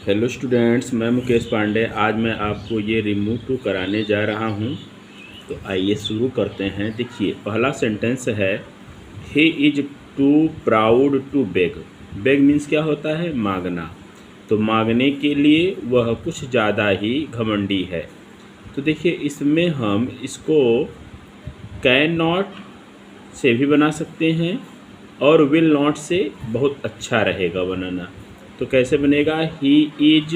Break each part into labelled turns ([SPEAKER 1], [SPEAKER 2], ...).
[SPEAKER 1] Hello students, मैं मुकेश पांडे। आज मैं आपको ये रिमूव टू कराने जा रहा हूँ। तो आइए शुरू करते हैं। देखिए, पहला सेंटेंस है he is too proud to beg. Beg means क्या होता है? मांगना। तो मांगने के लिए वह कुछ ज़्यादा ही घमंडी है। तो देखिए, इसमें हम इसको कैन नॉट से भी बना सकते हैं और विल नॉट से बहुत अच्छा रहेगा बनाना। तो कैसे बनेगा? He is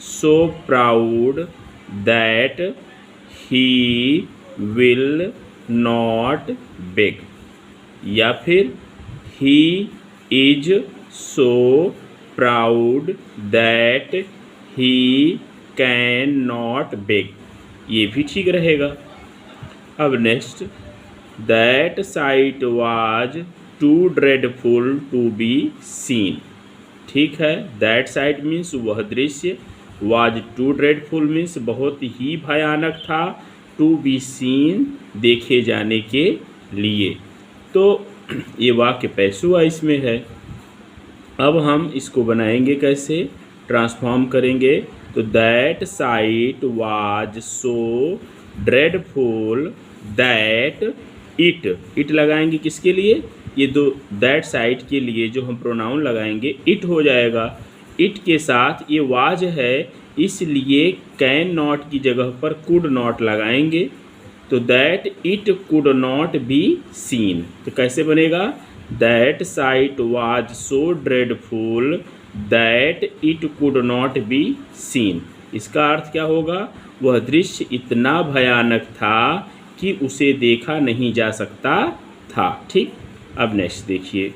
[SPEAKER 1] so proud that he will not beg, या फिर he is so proud that he can not beg, ये भी ठीक रहेगा। अब next, that sight was too dreadful to be seen. ठीक है, दैट साइट मीन्स वह दृश्य, वाज टू ड्रेडफुल मीन्स बहुत ही भयानक था, टू बी सीन देखे जाने के लिए। तो ये वाक्य पैसिव वॉइस में है। अब हम इसको बनाएंगे कैसे? ट्रांसफॉर्म करेंगे। तो that sight was so dreadful that it लगाएंगे किसके लिए? ये दो दैट साइट के लिए जो हम प्रोनाउन लगाएंगे इट हो जाएगा। इट के साथ ये वाज है, इसलिए कैन नॉट की जगह पर कुड नॉट लगाएंगे। तो that it could not be seen. तो कैसे बनेगा? That sight was so dreadful that it could not be seen. इसका अर्थ क्या होगा? वह दृश्य इतना भयानक था कि उसे देखा नहीं जा सकता था। ठीक। अब नेक्स्ट देखिए,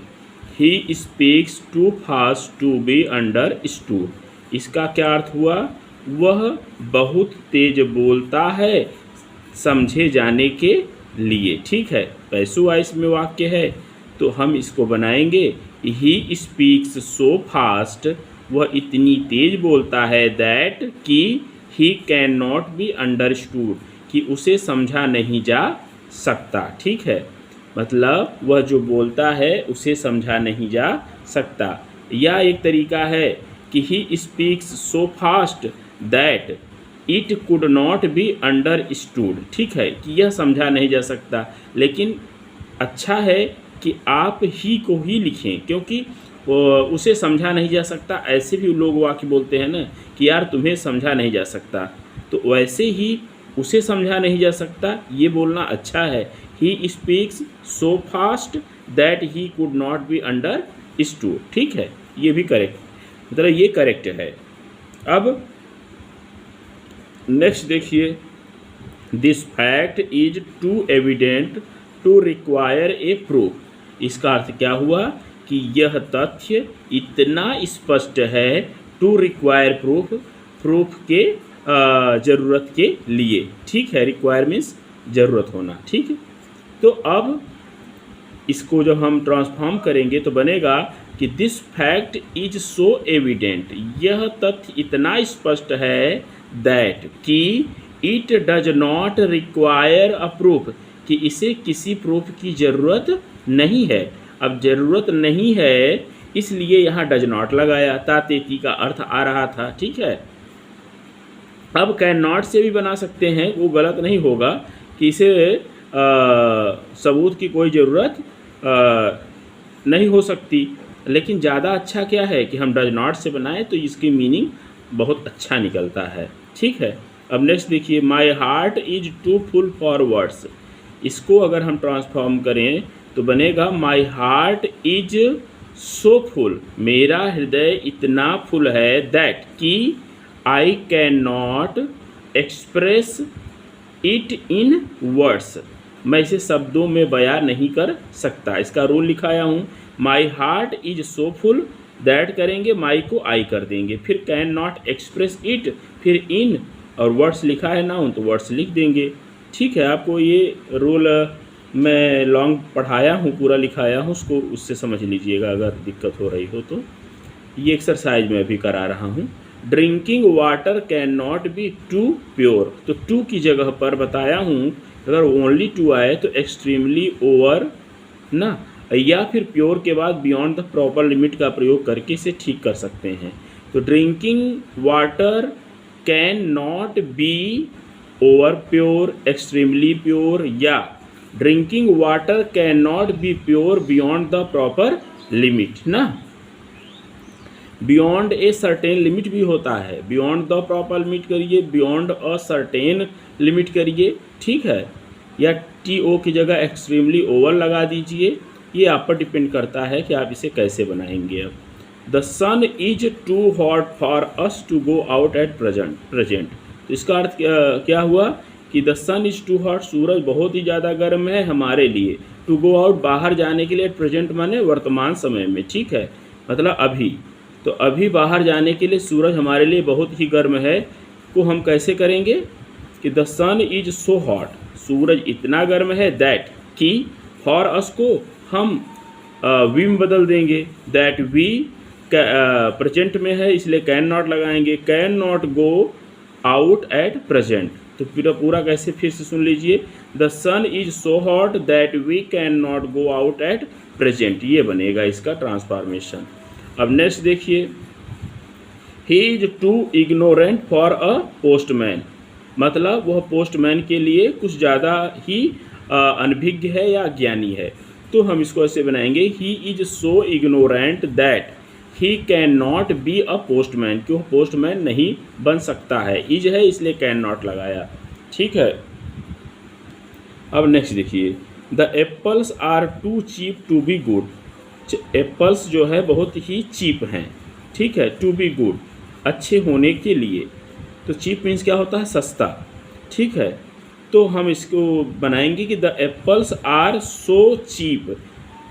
[SPEAKER 1] he speaks too fast to be understood. इसका क्या अर्थ हुआ? वह बहुत तेज बोलता है समझे जाने के लिए। ठीक है, पैसिव वॉइस में वाक्य है। तो हम इसको बनाएंगे, ही स्पीक्स सो फास्ट, वह इतनी तेज बोलता है, दैट कि ही कैन नॉट बी अंडरस्टूड, कि उसे समझा नहीं जा सकता। ठीक है, मतलब वह जो बोलता है उसे समझा नहीं जा सकता। या एक तरीका है कि he speaks so fast that it could not be understood. ठीक है, कि यह समझा नहीं जा सकता, लेकिन अच्छा है कि आप ही को ही लिखें, क्योंकि उसे समझा नहीं जा सकता। ऐसे भी लोग वाक्य बोलते हैं ना कि यार तुम्हें समझा नहीं जा सकता, तो वैसे ही उसे समझा नहीं जा सकता ये बोलना अच्छा है। He speaks so fast that he could not be understood. ठीक है, ये भी करेक्ट, मतलब ये करेक्ट है। अब नेक्स्ट देखिए, this fact is too evident to require a proof. इसका अर्थ क्या हुआ? कि यह तथ्य इतना स्पष्ट है, टू रिक्वायर प्रूफ, प्रूफ के ज़रूरत के लिए। ठीक है, रिक्वायर मीन्स ज़रूरत होना। ठीक है, तो अब इसको जब हम ट्रांसफॉर्म करेंगे तो बनेगा कि this fact is so evident, यह तथ्य इतना स्पष्ट है, दैट कि it does not require a proof, कि इसे किसी प्रूफ की ज़रूरत नहीं है। अब ज़रूरत नहीं है इसलिए यहाँ डज नॉट लगाया, तातेती का अर्थ आ रहा था। ठीक है, अब कैन नॉट से भी बना सकते हैं, वो गलत नहीं होगा कि इसे सबूत की कोई ज़रूरत नहीं हो सकती, लेकिन ज़्यादा अच्छा क्या है कि हम डज नॉट से बनाएं, तो इसकी मीनिंग बहुत अच्छा निकलता है। ठीक है, अब नेक्स्ट देखिए, my heart is too full for words. इसको अगर हम ट्रांसफॉर्म करें तो बनेगा, my heart is so full, मेरा हृदय इतना फुल है, दैट कि I can not express it in words, मैं इसे शब्दों में बयां नहीं कर सकता। इसका रूल लिखाया हूँ, माई heart is so full, that करेंगे, माई को आई कर देंगे, फिर कैन नॉट एक्सप्रेस इट, फिर इन, और वर्ड्स लिखा है नाउन तो वर्ड्स लिख देंगे। ठीक है, आपको ये रूल मैं लॉन्ग पढ़ाया हूँ, पूरा लिखाया हूँ, उसको उससे समझ लीजिएगा अगर दिक्कत हो रही हो तो। ये एक्सरसाइज मैं अभी करा रहा हूँ। Drinking water can not be too pure, तो टू की जगह पर बताया हूँ, अगर ओनली टू आए तो एक्सट्रीमली ओवर ना, या फिर प्योर के बाद बियॉन्ड द प्रॉपर लिमिट का प्रयोग करके इसे ठीक कर सकते हैं। तो drinking water can not be over pure, extremely pure, या drinking water can not be pure beyond the proper limit ना। बियॉन्ड ए सर्टेन लिमिट भी होता है, बियॉन्ड द प्रॉपर लिमिट करिए, बियॉन्ड अ सर्टेन लिमिट करिए, ठीक है, या टी ओ की जगह एक्सट्रीमली ओवर लगा दीजिए। ये आप पर डिपेंड करता है कि आप इसे कैसे बनाएंगे। अब the sun is too hot for us to go out at present. तो इसका अर्थ क्या हुआ कि the sun is too hot, सूरज बहुत ही ज़्यादा गर्म है हमारे लिए, टू गो आउट बाहर जाने के लिए, एट प्रेजेंट माने वर्तमान समय में, ठीक है, मतलब अभी। तो अभी बाहर जाने के लिए सूरज हमारे लिए बहुत ही गर्म है, को हम कैसे करेंगे कि the sun is so hot, सूरज इतना गर्म है, दैट कि फॉर अस को हम वी में बदल देंगे, दैट वी प्रेजेंट में है इसलिए कैन नॉट लगाएंगे, can not go out at present. तो पूरा कैसे फिर से सुन लीजिए, the sun is so hot that we can not go out at present, ये बनेगा इसका ट्रांसफॉर्मेशन। अब नेक्स्ट देखिए, he is too ignorant for a postman, मतलब वह पोस्टमैन के लिए कुछ ज़्यादा ही अनभिज्ञ है या ज्ञानी है। तो हम इसको ऐसे बनाएंगे, he is so ignorant that he can not be a postman, क्यों पोस्टमैन नहीं बन सकता है, इज है इसलिए कैन नॉट लगाया, ठीक है। अब नेक्स्ट देखिए, the apples are too cheap to be good, apples जो है बहुत ही चीप हैं, ठीक है, टू बी गुड अच्छे होने के लिए। तो चीप मीन्स क्या होता है, सस्ता, ठीक है। तो हम इसको बनाएंगे कि the apples are so cheap,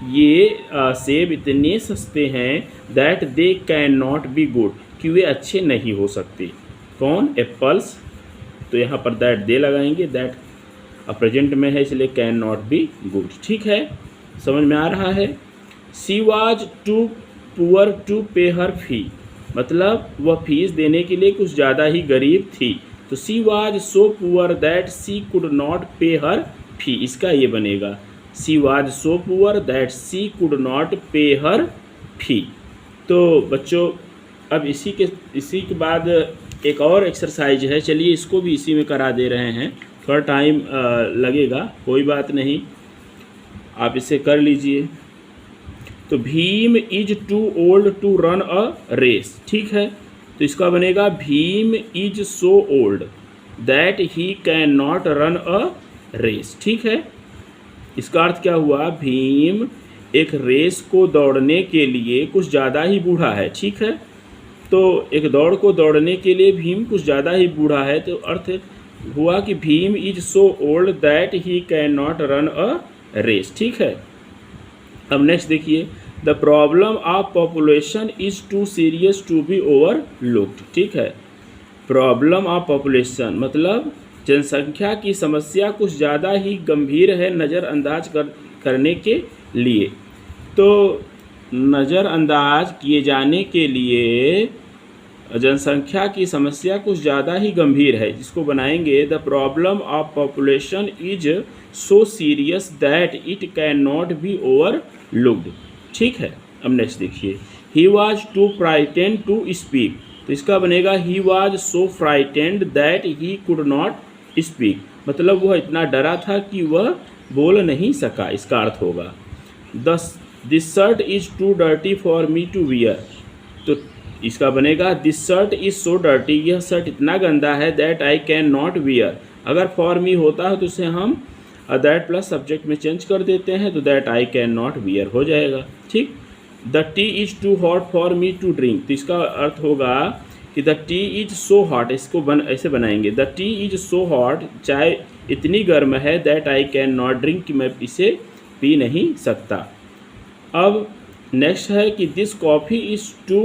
[SPEAKER 1] ये सेब इतने सस्ते हैं, that they can not be good, कि वे अच्छे नहीं हो सकते। कौन, एप्पल्स, तो यहाँ पर दैट दे लगाएंगे, दैट प्रेजेंट में है इसलिए कैन नॉट बी गुड, ठीक है, समझ में आ रहा है। She was too poor to pay her फी, मतलब वह फीस देने के लिए कुछ ज़्यादा ही गरीब थी। तो she was so poor that she could not पे हर फी, इसका ये बनेगा, she was so poor that she could not पे हर फी। तो बच्चों अब इसी के बाद एक और एक्सरसाइज है, चलिए इसको भी इसी में करा दे रहे हैं, थोड़ा टाइम लगेगा, कोई बात नहीं, आप इसे कर लीजिए। तो Bhim is too old to run a race, ठीक है, तो इसका बनेगा Bhim is so old that he can not run a race, ठीक है। इसका अर्थ क्या हुआ, भीम एक रेस को दौड़ने के लिए कुछ ज़्यादा ही बूढ़ा है, ठीक है। तो एक दौड़ को दौड़ने के लिए भीम कुछ ज़्यादा ही बूढ़ा है, तो अर्थ हुआ कि Bhim is so old that he can not run a race, ठीक है। अब नेक्स्ट देखिए, the problem of population is too serious to be overlooked, ठीक है। प्रॉब्लम ऑफ पॉपुलेशन मतलब जनसंख्या की समस्या कुछ ज़्यादा ही गंभीर है नज़रअंदाज करने के लिए। तो नज़रअंदाज किए जाने के लिए जनसंख्या की समस्या कुछ ज़्यादा ही गंभीर है, जिसको बनाएंगे the problem of population is so serious that it can not be overlooked, ठीक है। अब नेक्स्ट देखिए, he was too frightened to speak, तो इसका बनेगा he was so frightened that he could not speak, मतलब वह इतना डरा था कि वह बोल नहीं सका, इसका अर्थ होगा। This shirt is too dirty for me to wear, तो इसका बनेगा this shirt is so dirty, यह शर्ट इतना गंदा है, that I can not wear, अगर फॉर मी होता है तो उसे हम दैट प्लस सब्जेक्ट में चेंज कर देते हैं, तो that I can not wear हो जाएगा, ठीक। The tea is too hot for me to drink, तो इसका अर्थ होगा कि the T is so hot, इसको ऐसे बनाएंगे, the T is so hot, चाय इतनी गर्म है, that I can not drink, कि मैं इसे पी नहीं सकता। अब नेक्स्ट है कि this coffee is too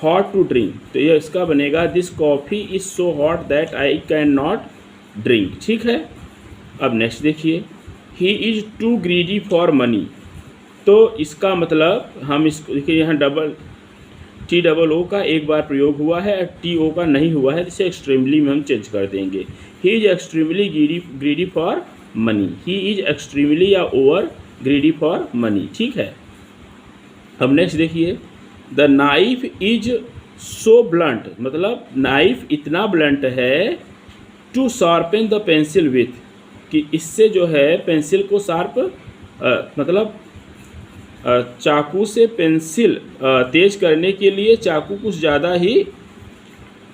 [SPEAKER 1] hot to drink, तो ये इसका बनेगा this coffee is so hot that I can not drink, ठीक है। अब नेक्स्ट देखिए, he is too greedy for money, तो इसका मतलब हम इसको देखिए, यहाँ टी डबल ओ का एक बार प्रयोग हुआ है, टी ओ का नहीं हुआ है, इसे एक्सट्रीमली में हम चेंज कर देंगे। He is extremely greedy for money, he is extremely या ओवर ग्रीडी फॉर मनी, ठीक है। अब नेक्स्ट देखिए, the knife is so blunt मतलब नाइफ इतना ब्लंट है to sharpen the pencil with कि इससे जो है पेंसिल को शार्प मतलब चाकू से पेंसिल तेज करने के लिए चाकू कुछ ज़्यादा ही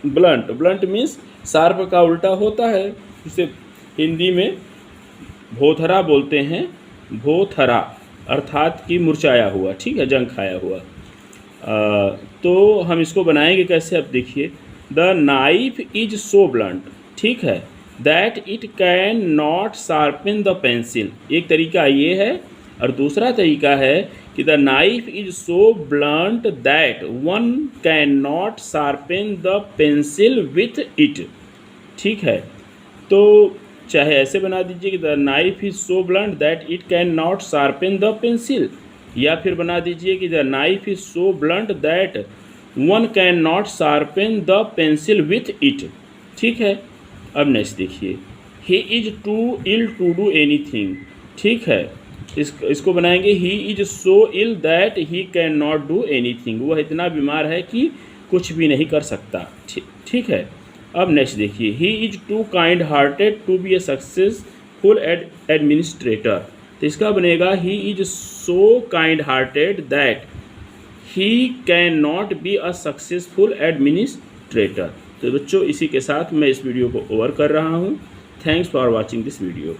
[SPEAKER 1] ब्लंट मीन्स शार्प का उल्टा होता है, इसे हिंदी में भोथरा बोलते हैं। भोथरा अर्थात कि मुरझाया हुआ, ठीक है, जंग खाया हुआ। तो हम इसको बनाएंगे कैसे, अब देखिए। The knife is so blunt, ठीक है, that it can not sharpen the pencil, एक तरीका ये है। और दूसरा तरीका है कि the knife is so blunt that one can not sharpen the pencil with it, ठीक है। तो चाहे ऐसे बना दीजिए कि the knife is so blunt that it can not sharpen the pencil, या फिर बना दीजिए कि the knife is so blunt that one can not sharpen the pencil with it, ठीक है। अब नेक्स्ट देखिए, he is too ill to do anything, ठीक है। इसको बनाएंगे he is so ill that he can not do anything, वह इतना बीमार है कि कुछ भी नहीं कर सकता, ठीक है। अब नेक्स्ट देखिए, he is too kind hearted to be a successful administrator, तो इसका बनेगा he is so kind hearted that he can not be a successful administrator. तो बच्चों इसी के साथ मैं इस वीडियो को ओवर कर रहा हूँ। Thanks for watching this video.